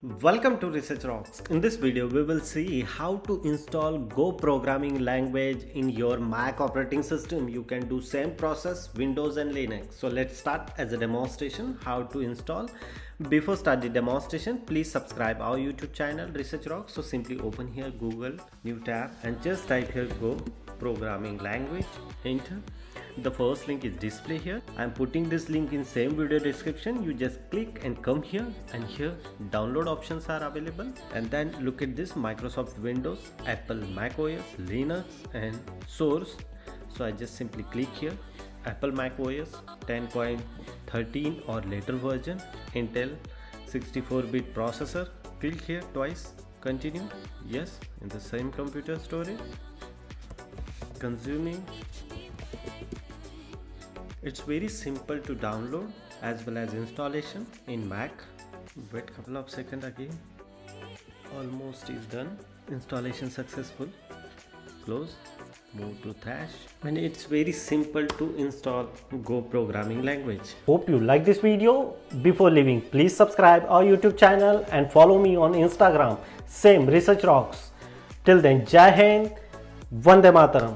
Welcome to Research Rocks. In this video, we will see how to install Go programming language in your Mac operating system. You can do same process Windows and Linux. So let's start as a demonstration how to install. Before start the demonstration, please subscribe our YouTube channel Research Rocks. So simply open here Google, new tab, and just type here Go programming language, enter. The first link is display here. I'm putting this link in same video description. You just click and come here, and here download options are available, and then look at this: Microsoft Windows, Apple macOS, Linux, and source. So I just simply click here, Apple macOS 10.13 or later version, Intel 64-bit processor. Click here twice, continue, yes, in the same computer storage, consuming. It's very simple to download as well as installation in Mac. Wait couple of seconds again. Almost is done. Installation successful. Close. Move to Thrash. And it's very simple to install Go programming language. Hope you like this video. Before leaving, please subscribe our YouTube channel and follow me on Instagram. Same Research Rocks. Till then, Jai Hind, Vande Mataram.